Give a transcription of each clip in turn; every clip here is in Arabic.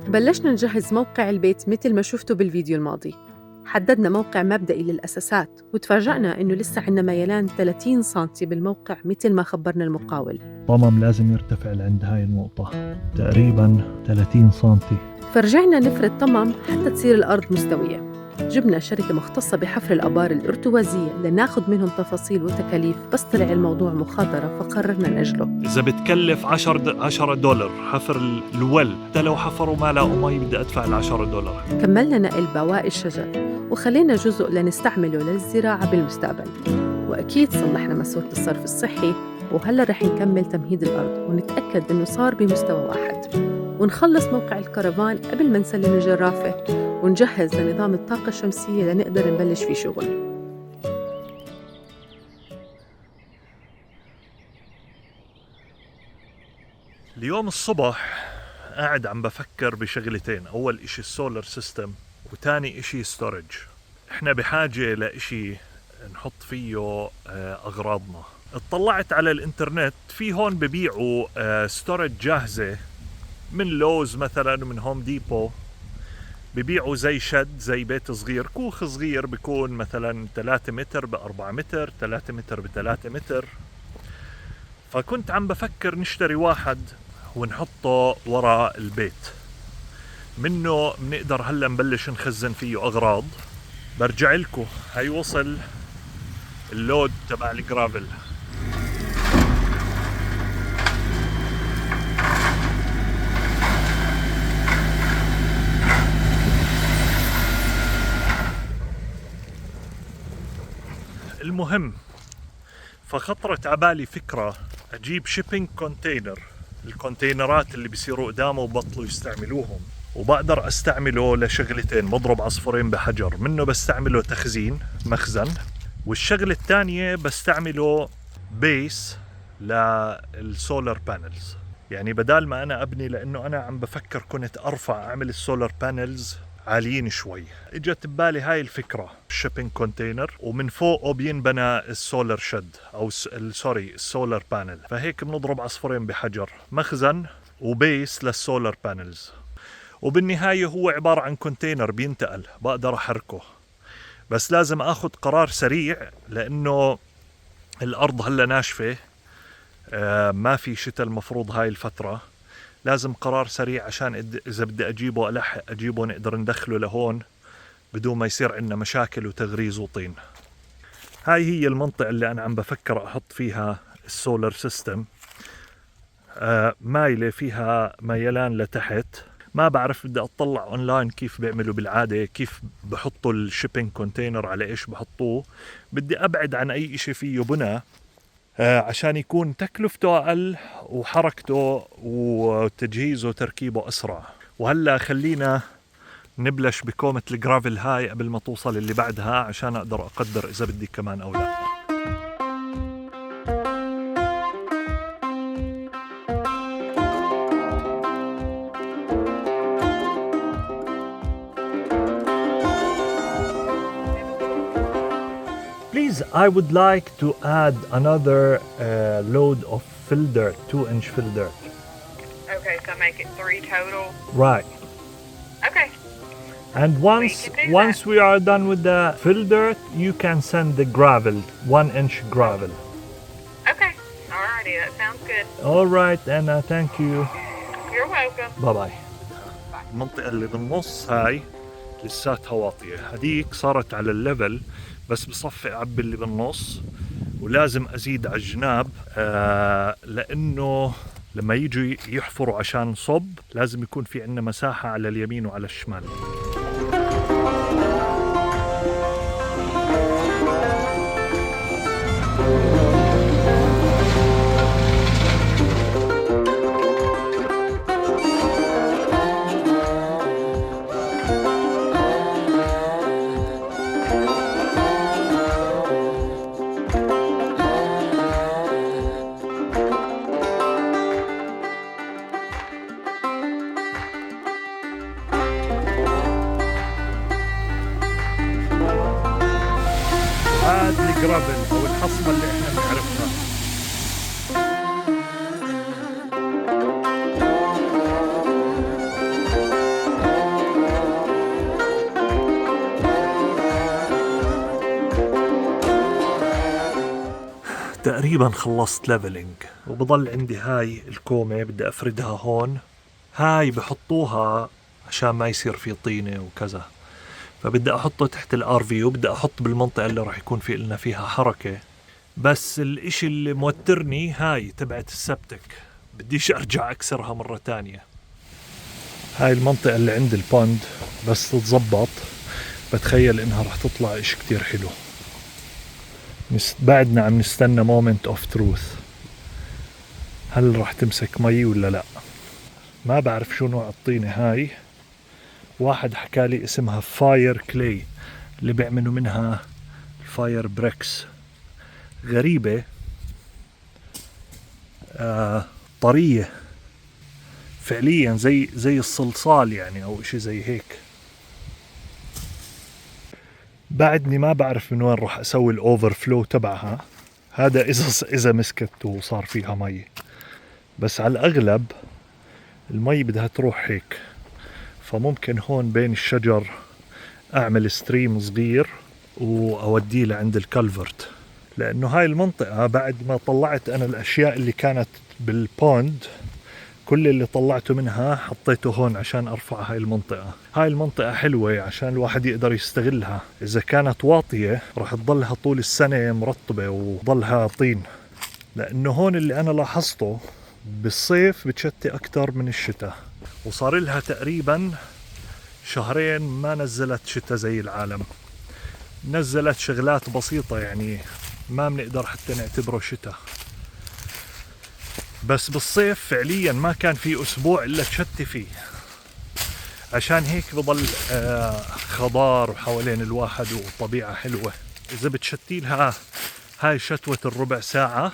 بلشنا نجهز موقع البيت مثل ما شفتوا بالفيديو الماضي. حددنا موقع مبدئي للأساسات وتفاجأنا إنه لسه عنا ميلان 30 سنتي بالموقع مثل ما خبرنا المقاول. الصمم لازم يرتفع لعند هاي النقطة تقريبا 30 سنتي. فرجعنا نفرد طمم حتى تصير الأرض مستوية. جبنا شركة مختصة بحفر الآبار الارتوازية لناخد منهم تفاصيل وتكاليف، بس طلع الموضوع مخاطرة فقررنا نأجله. إذا بتكلف $10 حفر الول، حتى لو حفروا ما لقوا مي بدي أدفع $10. كملنا نقل بواقي الشجر وخلينا جزء لنستعمله للزراعة بالمستقبل، وأكيد صلحنا ماسورة الصرف الصحي، وهلأ رح نكمل تمهيد الأرض ونتأكد إنه صار بمستوى واحد، ونخلص موقع الكرفان قبل ما نسلم الجرافة ونجهز لنظام الطاقة الشمسية لنقدر نبلش فيه شغل. اليوم الصبح قاعد عم بفكر بشغلتين، أول إشي السولار سيستم وتاني إشي ستورج. إحنا بحاجة لإشي نحط فيه أغراضنا. اطلعت على الإنترنت، في هون ببيعوا ستورج جاهزة من لوز مثلا ومن هوم ديبو. ببيعوا زي شد، زي بيت صغير، كوخ صغير بيكون مثلا 3 متر ب4 متر، 3 متر ب3 متر. فكنت عم بفكر نشتري واحد ونحطه وراء البيت، منه بنقدر هلا نبلش نخزن فيه أغراض. برجع لكم. هاي وصل اللود تبع الجرافل. المهم، فخطرت عبالي فكرة أجيب شيبينج كونتينر، الكونتينرات اللي بيصيروا قدامه وبطلوا يستعملوهم، وبقدر أستعمله لشغلتين، بضرب عصفورين بحجر. منه بستعمله تخزين مخزن، والشغلة الثانية بستعمله بيس للسولار بانلز. يعني بدال ما أنا أبني، لأنه أنا عم بفكر كنت أرفع أعمل السولار بانلز عاليين شوي، اجت ببالي هاي الفكرة، الشيبينج كونتينر ومن فوقه بينبنى السولار شد او السولار بانل. فهيك بنضرب عصفورين بحجر، مخزن وبيس للسولار بانلز. وبالنهاية هو عبارة عن كونتينر بينتقل، بقدر احركه. بس لازم اخذ قرار سريع، لانه الارض هلا ناشفة، ما في شتاء المفروض هاي الفترة. لازم قرار سريع عشان إذا بدي أجيبه ألحق أجيبه، نقدر ندخله لهون بدون ما يصير عندنا مشاكل وتغريز وطين. هاي هي المنطقة اللي أنا عم بفكر أحط فيها السولار سيستم. مايلة فيها ميلان لتحت. ما بعرف، بدي أطلع أونلاين كيف بيعملوا بالعادة، كيف بحطوا الشيبينج كونتينر، على إيش بحطوه. بدي أبعد عن أي إشي فيه بناء عشان يكون تكلفته أقل وحركته وتجهيزه وتركيبه أسرع. وهلأ خلينا نبلش بكومة الجرافل هاي قبل ما توصل اللي بعدها، عشان أقدر أقدر إذا بدي كمان أو لا. Please, I would like to add another load of fill dirt, 2-inch fill dirt. Okay, so make it 3 total. Right. Okay. And once we are done with the fill dirt, you can send the gravel, 1-inch gravel. Okay. Alrighty, that sounds good. All right, Anna, thank you. You're welcome. باي باي. المنطقة اللي بالنص هاي لساتها واطية، هديك صارت على الليفل، بس بصفي أعبي اللي بالنص، ولازم أزيد على الجناب لأنه لما يجوا يحفروا عشان صب لازم يكون في عندنا مساحة على اليمين وعلى الشمال. هذا الجرافل أو الحصمة اللي احنا بنعرفها. تقريبا خلصت ليفلينج، وبضل عندي هاي الكومة بدي أفردها هون. هاي بحطوها عشان ما يصير في طينة وكذا، فبدي أحطه تحت الار في، وبدي أحط بالمنطقة اللي راح يكون في لنا فيها حركة. بس الاشي اللي موترني هاي تبعت السبتك، بديش أرجع أكسرها مرة تانية. هاي المنطقة اللي عند البوند بس تتزبط بتخيل إنها راح تطلع إشي كتير حلو. بعدنا عم نستنى moment of truth، هل راح تمسك مي ولا لا؟ ما بعرف شو نوع الطينة هاي. واحد حكالي اسمها فاير كلي، اللي بيعملوا منها الفاير بريكس. غريبة، طرية فعليا زي الصلصال يعني، او اشي زي هيك. بعدني ما بعرف من وين راح اسوي الاوفر فلو تبعها. هذا اذا مسكت وصار فيها مي، بس على الاغلب المي بدها تروح هيك. فممكن هون بين الشجر اعمل ستريم صغير واوديه لعند الكالفرت، لانه هاي المنطقة بعد ما طلعت انا الاشياء اللي كانت بالبوند، كل اللي طلعته منها حطيته هون عشان ارفع هاي المنطقة. هاي المنطقة حلوة عشان الواحد يقدر يستغلها. اذا كانت واطية راح تضلها طول السنة مرطبة وضلها طين، لانه هون اللي انا لاحظته بالصيف بتشتي اكتر من الشتاء، وصار لها تقريبا شهرين ما نزلت شتاء زي العالم. نزلت شغلات بسيطة يعني ما بنقدر حتى نعتبره شتاء. بس بالصيف فعليا ما كان في اسبوع الا تشتي فيه. عشان هيك بضل خضار حوالين الواحد وطبيعة حلوة. اذا بتشتي لها هاي شتوة الربع ساعة،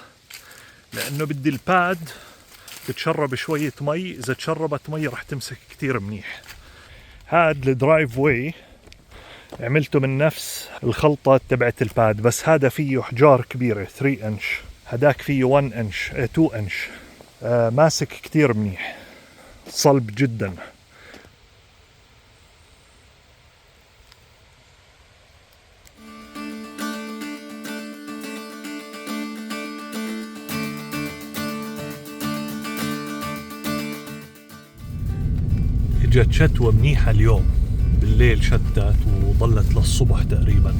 لانه بدي الباد تتشرب شوية مي. اذا تشربت مي رح تمسك كتير منيح. هاد الدرايف واي عملته من نفس الخلطة تبعت الباد، بس هذا فيه حجار كبيرة 3 انش، هداك فيه 1 انش 2 انش. ماسك كتير منيح، صلب جدا. اجت شتوة منيحة اليوم بالليل، شتت وظلت للصبح تقريبا.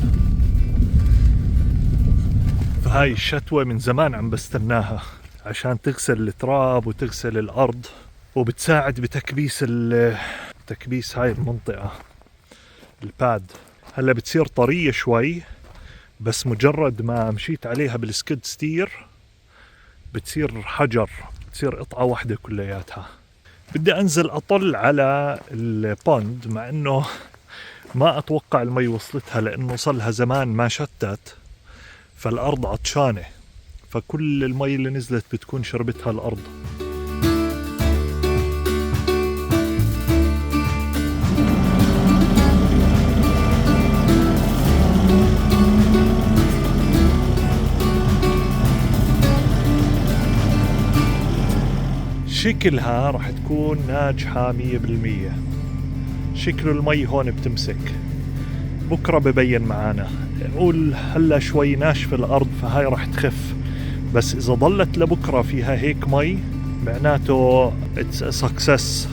فهاي الشتوة من زمان عم بستناها عشان تغسل التراب وتغسل الأرض، وبتساعد بتكبيس هاي المنطقة الباد. هلا بتصير طرية شوي، بس مجرد ما مشيت عليها بالسكيد ستير بتصير حجر، بتصير قطعة واحدة كلياتها. بدي أنزل أطل على البوند، مع أنه ما أتوقع المي وصلتها، لأنه صلها زمان ما شتت، فالأرض عطشانة، فكل المي اللي نزلت بتكون شربتها الأرض. شكلها راح تكون ناجحة 100%. شكل المي هون بتمسك، بكرة ببين معانا. نقول هلا شوي ناشف الأرض فهاي راح تخف، بس إذا ضلت لبكرة فيها هيك مي معناته it's a success.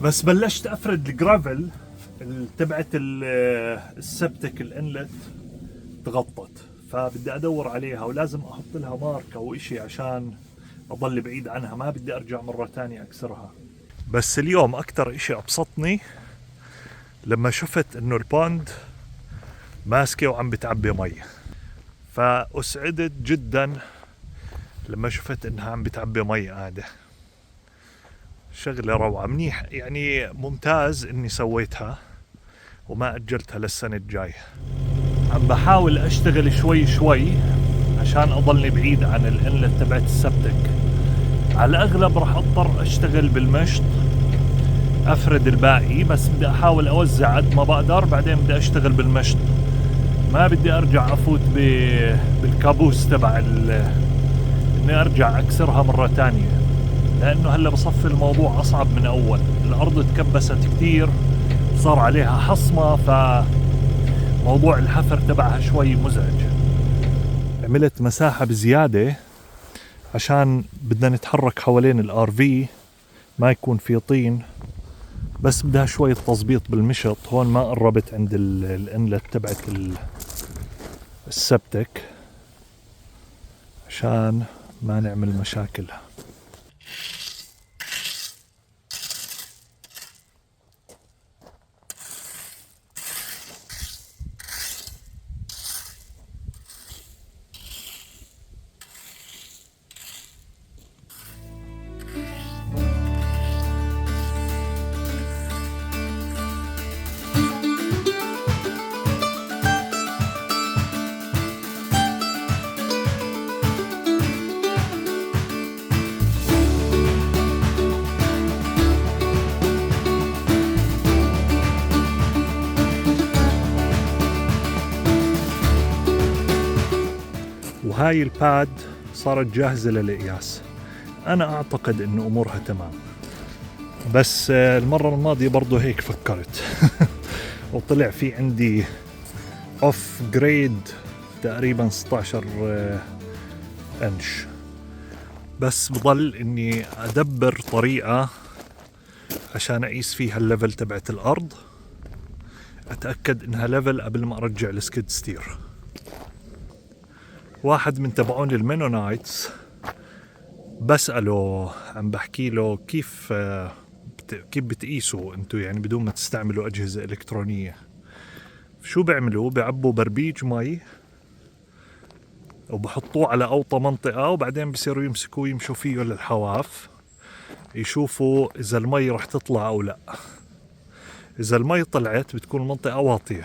بس بلشت افرد الجرافل تبعت السبتك الانلت تغطت، فبدي ادور عليها ولازم احط لها مارك او اشي عشان اضل بعيد عنها، ما بدي ارجع مرة تانية اكسرها. بس اليوم اكتر اشي ابسطني لما شفت انه البوند ماسكة وعم بتعبي مي، فاسعدت جدا لما شفت انها عم بتعبي مي قاعدة. شغلة روعة منيح يعني، ممتاز اني سويتها وما اجلتها للسنة الجاي. عم بحاول اشتغل شوي شوي عشان اضلني بعيد عن الانلت تبعت السبتك، على الأغلب راح أضطر أشتغل بالمشط، أفرد الباقي، بس بدي أحاول أوزع قد ما بقدر. بعدين بدي أشتغل بالمشط، ما بدي أرجع أفوت بالكابوس تبع إني أرجع أكسرها مرة تانية، لأنه هلا بصفي الموضوع أصعب من أول. الأرض تكبست كتير، صار عليها حصمة، فموضوع الحفر تبعها شوي مزعج. عملت مساحة بزيادة عشان بدنا نتحرك حوالين الار في، ما يكون في طين، بس بدها شوية تظبيط بالمشط. هون ما قربت عند الانلت تبعت السبتك عشان ما نعمل مشاكل. وهاي الباد صارت جاهزة للقياس. أنا أعتقد إنه أمورها تمام، بس المرة الماضية برضو هيك فكرت وطلع في عندي اوف جريد تقريبا 16 انش. بس بضل إني أدبر طريقة عشان أقيس فيها الليفل تبعت الأرض، أتأكد إنها ليفل قبل ما أرجع السكيد ستير. واحد من تبعون المينونايتس بسأله، عم بحكي له كيف بتقيسوا انتو يعني بدون ما تستعملوا أجهزة إلكترونية؟ شو بيعملوا؟ بيعبوا بربيج مي وبحطوه على أوطى منطقة، وبعدين بصيروا يمسكوه يمشوا فيه للحواف يشوفوا إذا المي رح تطلع أو لا. إذا المي طلعت بتكون المنطقة واطية،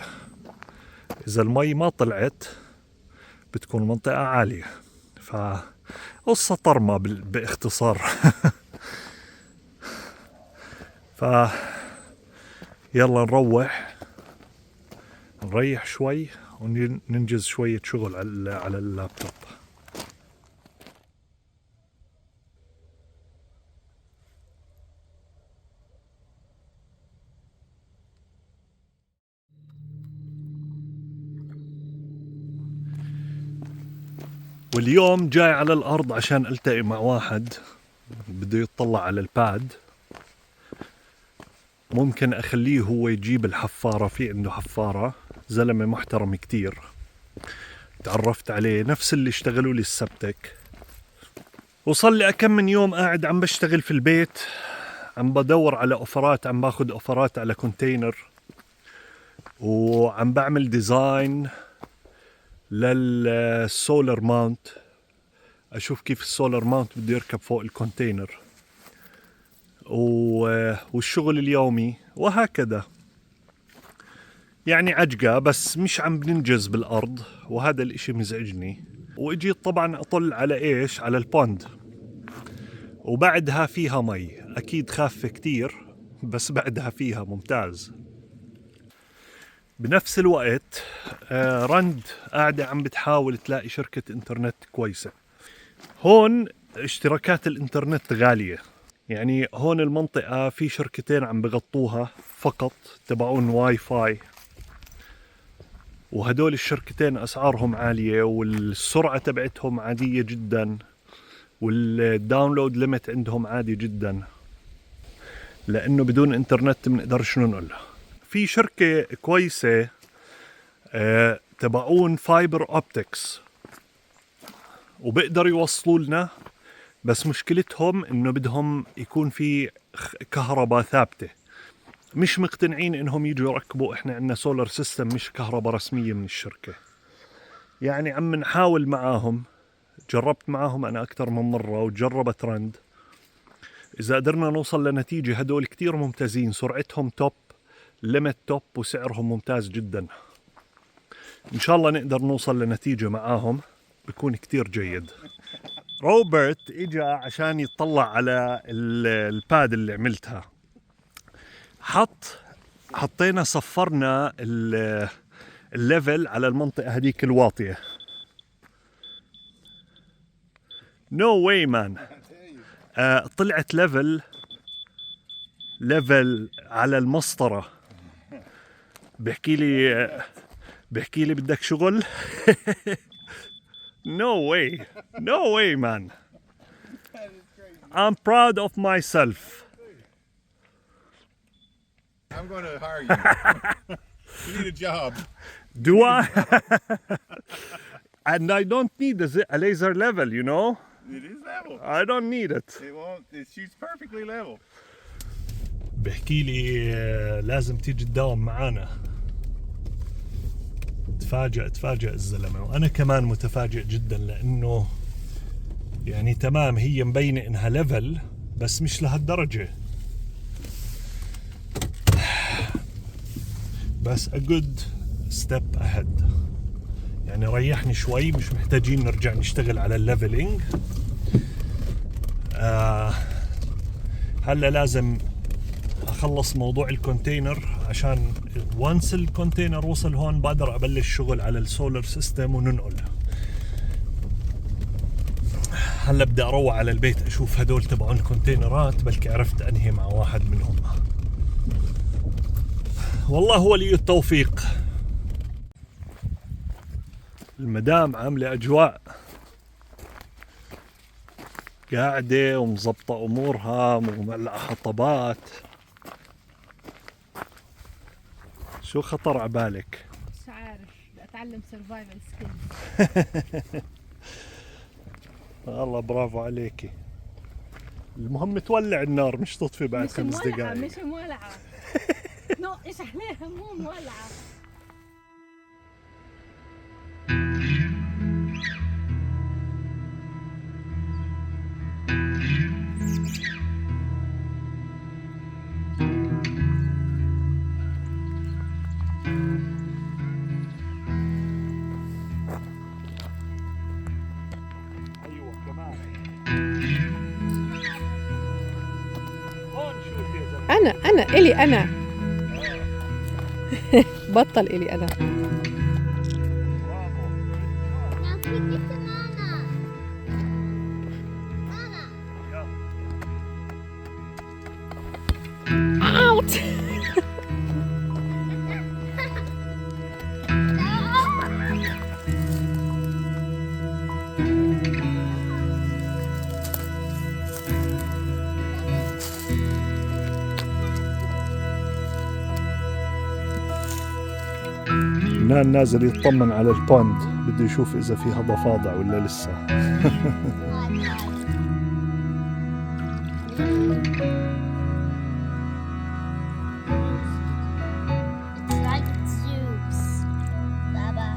إذا المي ما طلعت بتكون المنطقة عالية. فقصة طرمة باختصار. يلا نريح شوي وننجز شوية شغل على اللابتوب. واليوم جاي على الأرض عشان ألتقي مع واحد بده يطلع على الباد. ممكن أخليه هو يجيب الحفارة، في عنده حفارة، زلمة محترم كتير، تعرفت عليه، نفس اللي اشتغلوا لي السبتك. وصل لي أكم من يوم قاعد عم بشتغل في البيت، عم بدور على أوفرات، عم باخد أوفرات على كونتينر، وعم بعمل ديزاين للسولار ماونت، أشوف كيف السولار ماونت بده يركب فوق الكونتينر، والشغل اليومي وهكذا. يعني عجقة، بس مش عم بننجز بالأرض، وهذا الاشي مزعجني. واجيت طبعا أطل على إيش؟ على البوند، وبعدها فيها مي، أكيد خافة كتير بس بعدها فيها ممتاز. بنفس الوقت رند قاعدة عم بتحاول تلاقي شركة انترنت كويسة. هون اشتراكات الانترنت غالية، يعني هون المنطقة في شركتين عم بغطوها فقط تبعون واي فاي، وهدول الشركتين أسعارهم عالية، والسرعة تبعتهم عادية جدا، والداونلود ليميت عندهم عادي جدا، لأنه بدون انترنت منقدرش ننقلها. في شركة كويسة تبعون فايبر اوبتكس، وبقدر يوصلوا لنا، بس مشكلتهم انه بدهم يكون في كهرباء ثابتة. مش مقتنعين انهم يجوا يركبوا، احنا عندنا سولار سيستم مش كهرباء رسمية من الشركة. يعني عم نحاول معاهم، جربت معاهم انا اكثر من مرة، وجربت رند. اذا قدرنا نوصل لنتيجة، هدول كتير ممتازين، سرعتهم توب، ليميت توب، وسعرهم ممتاز جدا. ان شاء الله نقدر نوصل لنتيجة معاهم، بيكون كتير جيد. روبرت اجا عشان يطلع على الباد اللي عملتها. حطينا صفرنا الليفل على المنطقة هذيك الواطية. No way man. طلعت ليفل على المسطرة. بحكي لي بدك شغل. No way man. I'm proud of myself. I'm going to hire you. You need a job. Do I? And I don't need a laser level, you know? It is level. I don't need it. It won't. It shoots perfectly level. بحكي لي لازم تيجي تداوم معانا. تفاجأ الزلمة، وأنا كمان متفاجئ جدا، لأنه يعني تمام هي مبينة إنها ليفل بس مش لهالدرجة. بس a good step ahead. يعني ريحني شوي، مش محتاجين نرجع نشتغل على الليفلينج. هلا لازم اخلص موضوع الكونتينر، عشان وانس الكونتينر وصل هون بقدر ابلش شغل على السولار سيستم وننقل. هلا بدي اروح على البيت اشوف هدول تبعون الكونتينرات، بلكي عرفت انهي مع واحد منهم. والله هو لي التوفيق. المدام عاملة أجواء، قاعدة ومزبطة أمورها ومولعة حطبات. شو خطر عبالك؟ مش عارف، بدي أتعلم سرفايفل سكيلز. والله برافو عليكي. المهم تولع النار مش تطفي بعد 5 دقائق. مش مولعة. نقش عليها مو مولعة. أيوة كمان. هون شوف يا زلمة. أنا إلي أنا. بطل إلي أنا. برافو. Now pick it to Mama. Mama. يلا. أوت. نان نازل يطمن على البوند، بده يشوف إذا فيها ضفادع ولا لسه. It's like Zeus, Baba.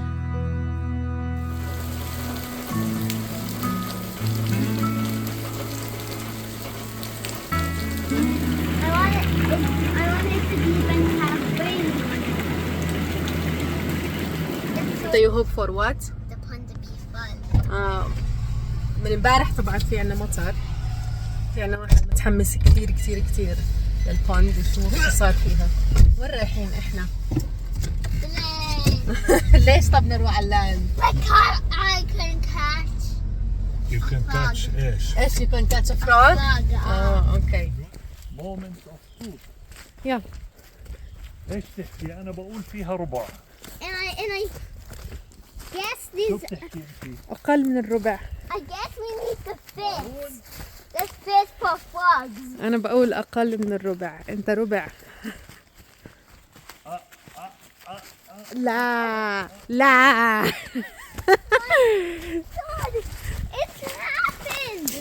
I want it to even have wings. Do you hope for what? The pond to be fun. من امبارح طبعا في عنا مطر، في عنا واحد متحمس كثير كثير كثير للبوند يشوف شو صار فيها. وين رايحين احنا؟ ليش طب نروح على اللاند؟ I couldn't catch. You can catch إيش؟ ايش يكون كاتش فروغ؟ Frog. اوكي. Moment of truth. يلا. إيش تحكي؟ أنا بقول فيها ربع. And I guess شو these. بتحكي أنت؟ أقل من الربع. I guess we need the fifth. The fifth for frogs. أنا بقول أقل من الربع، أنت ربع. لا لا. God, it's happened.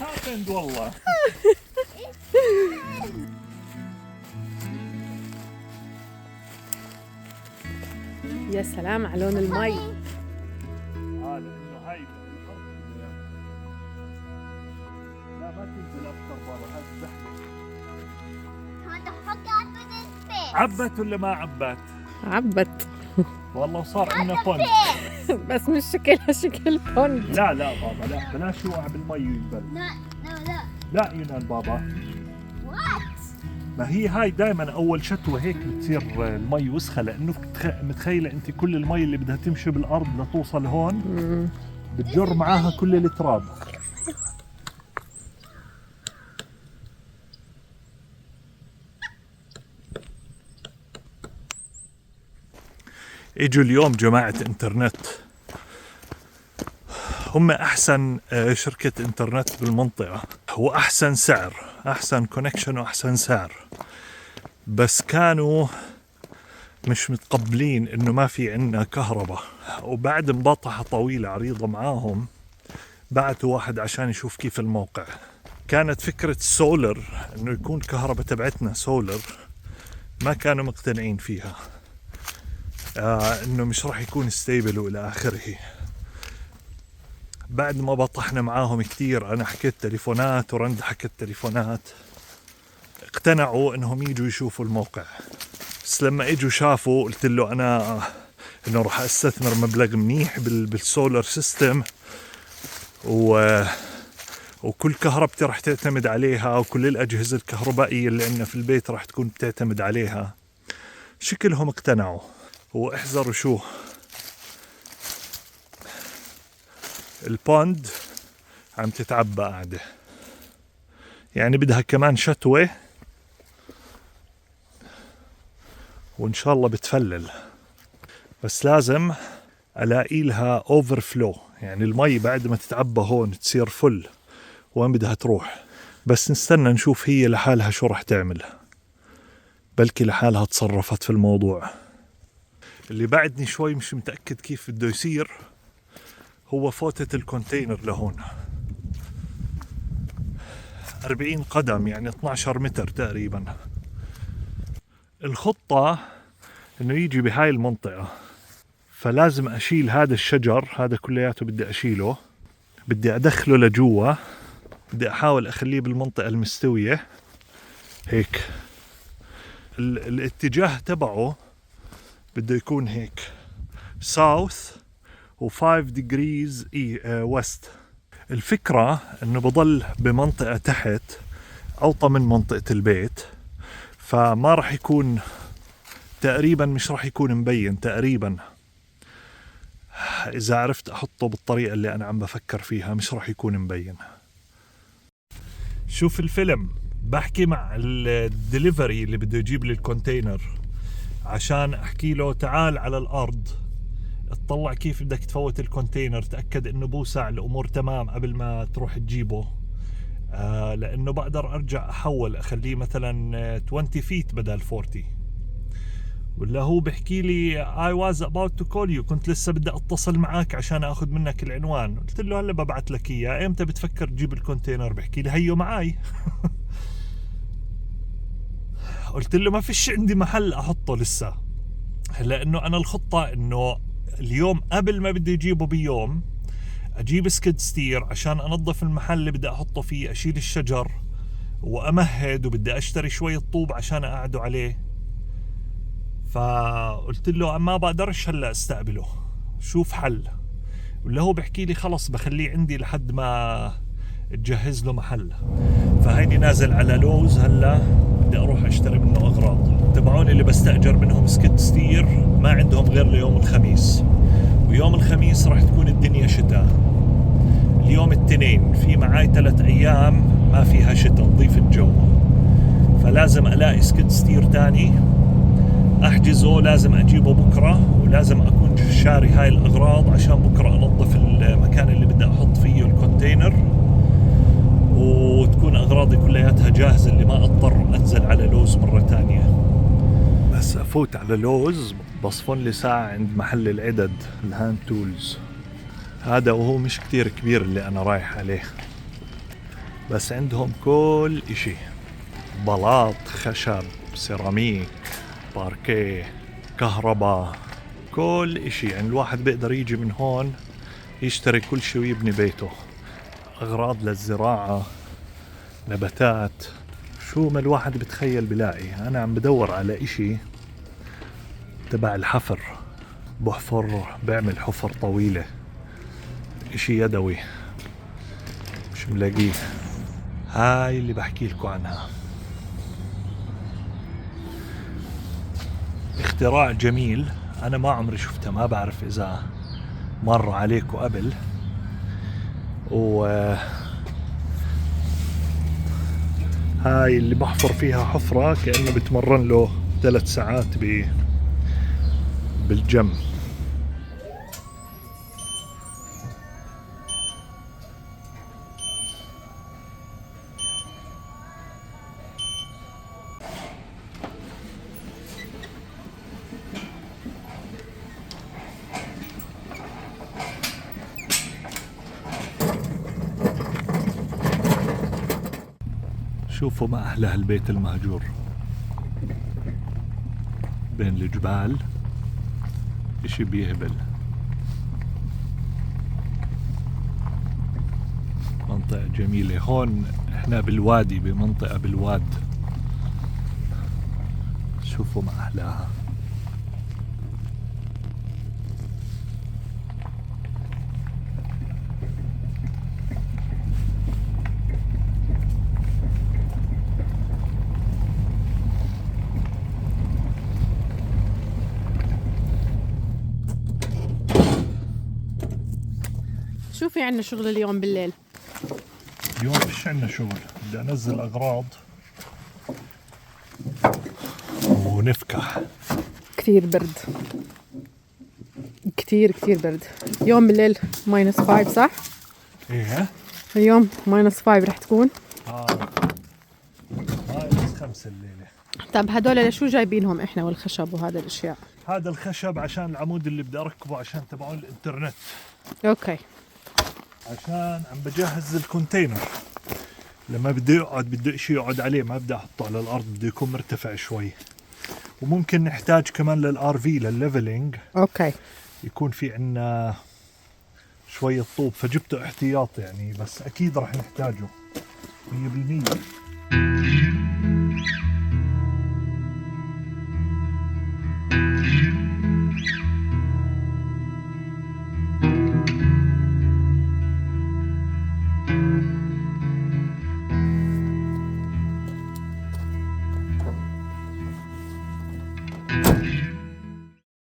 happened والله. يا سلام على لون المي. لأنه هاي لا ما تنزل أكثر برا، هاي زحمة. Time to hook up with this fish. عبت ولا ما عبت؟ عبت. والله صار عندنا That's a بوند. fish. بس مش شكلها شكل بوند. لا بابا لا، بلاش يوقع بالمي وينبل. No. لا يونان بابا. What? ما هي هاي دائما اول شتوة هيك بتصير المي وسخة، لانه متخيلة انت كل المي اللي بدها تمشي بالارض لتوصل هون بتجر معاها كل التراب. اجوا اليوم جماعة انترنت، هم احسن شركة انترنت بالمنطقة واحسن سعر، احسن كونكشن واحسن سعر، بس كانوا مش متقبلين انه ما في عنا كهرباء. وبعد مباطحة طويلة عريضة معاهم بعتوا واحد عشان يشوف كيف الموقع. كانت فكرة سولر انه يكون كهرباء تبعتنا سولر، ما كانوا مقتنعين فيها، انه مش راح يكون ستيبل والى اخره. بعد ما بطحنا معاهم كتير، انا حكيت تليفونات ورند حكت تليفونات، اقتنعوا انهم يجوا يشوفوا الموقع. بس لما اجوا شافوا قلت له انا انه راح استثمر مبلغ منيح بالسولار سيستم، وكل كهربتي راح تعتمد عليها، وكل الاجهزة الكهربائية اللي عندنا في البيت راح تكون بتعتمد عليها. شكلهم اقتنعوا. واحذروا شو، البوند عم تتعبى قاعدة، يعني بدها كمان شتوة وإن شاء الله بتفلل. بس لازم ألاقي لها اوفر فلو، يعني المي بعد ما تتعبى هون تصير فل، وين بدها تروح. بس نستنى نشوف هي لحالها شو راح تعمل، بلكي لحالها تصرفت في الموضوع. اللي بعدني شوي مش متأكد كيف بده يصير هو فوتة الكونتينر لهون. 40 قدم يعني 12 متر تقريبا. الخطة انه يجي بهاي المنطقة، فلازم اشيل هذا الشجر، هذا كلياته بدي اشيله، بدي ادخله لجوا، بدي احاول اخليه بالمنطقة المستوية هيك. الاتجاه تبعه بده يكون هيك south و5 degrees west. الفكرة انه بضل بمنطقة تحت اوطى من منطقة البيت، فما راح يكون تقريبا، مش راح يكون مبين تقريبا. اذا عرفت احطه بالطريقة اللي انا عم بفكر فيها مش راح يكون مبين. شوف الفيلم بحكي مع الدليفري اللي بده يجيب لي الكونتينر عشان احكي له تعال على الارض اطلع كيف بدك تفوت الكونتينر، تأكد انه بوسع الامور تمام قبل ما تروح تجيبه، لانه بقدر ارجع احول اخليه مثلا 20 فيت بدل 40. ولا هو بحكي لي I was about to call you، كنت لسه بدي اتصل معك عشان اخذ منك العنوان. قلت له هلا ببعث لك اياه، امتى بتفكر تجيب الكونتينر؟ بحكي لي هيو معاي. قلت له ما فيش عندي محل احطه لسه، لانه انا الخطة انه اليوم قبل ما بدي اجيبه بيوم اجيب سكيد ستير عشان انظف المحل اللي بدي احطه فيه، اشيل الشجر وامهد، وبدي اشتري شوية طوب عشان اقعده عليه. فقلت له ما بقدرش هلا استقبله، شوف حل. ولا هو بحكي لي خلص بخليه عندي لحد ما تجهز له محل. فهيني نازل على لوز هلا بدي اروح اشتري منه اغراض. تبعوني اللي بستأجر منهم سكيد ستير ما عندهم غير ليوم الخميس، ويوم الخميس راح تكون الدنيا شتاء. اليوم الاثنين في معاي 3 ايام ما فيها شتاء، نضيف الجو، فلازم الاقي سكيد ستير تاني احجزه، لازم اجيبه بكرة، ولازم اكون شاري هاي الاغراض عشان بكرة انظف المكان اللي بدي احط فيه الكونتينر، وتكون اغراضي كلياتها جاهزة اللي ما اضطر انزل على لوز مرة تانية. بس افوت على لوز بصفن لي ساعة عند محل العدد الهاند تولز هذا، وهو مش كتير كبير اللي انا رايح عليه، بس عندهم كل اشي، بلاط، خشب، سيراميك، باركيه، كهرباء، كل اشي. يعني الواحد بيقدر يجي من هون يشتري كل شي ويبني بيته. اغراض للزراعة، نباتات، شو ما الواحد بتخيل بلاقي. انا عم بدور على اشي تبع الحفر، بحفر، بعمل حفر طويلة، اشي يدوي مش ملاقيه. هاي اللي بحكي لكم عنها، اختراع جميل. انا ما عمري شفته، ما بعرف اذا مر عليكم قبل. و هاي اللي بحفر فيها حفرة كأنه بتمرن له 3 ساعات بالجم. شوفوا ما أهل هالبيت المهجور بين الجبال، إشي بيهبل. منطقة جميلة. هون إحنا بالوادي، بمنطقة بالواد. شوفوا ما أحلاها. شو في عنا شغل اليوم بالليل؟ اليوم فيش عنا شغل، بدي أنزل أغراض ونفكح. كثير برد، كثير برد. يوم بالليل -5 صح؟ إيه اليوم -5 رح تكون. هاي بس 5 الليلة. طب هدول لشو جايبينهم احنا والخشب وهذا الاشياء؟ هذا الخشب عشان العمود اللي بدي أركبه عشان تبعون الإنترنت، اوكي. عشان عم بجهز الكونتينر. لما بدي يقعد، بدي شيء يقعد عليه، ما بدي أحطه على الأرض، بده يكون مرتفع شوي. وممكن نحتاج كمان للآر في للليفلينج، اوكي. يكون في عنا شوية طوب، فجبته احتياط يعني، بس أكيد راح نحتاجه 100%.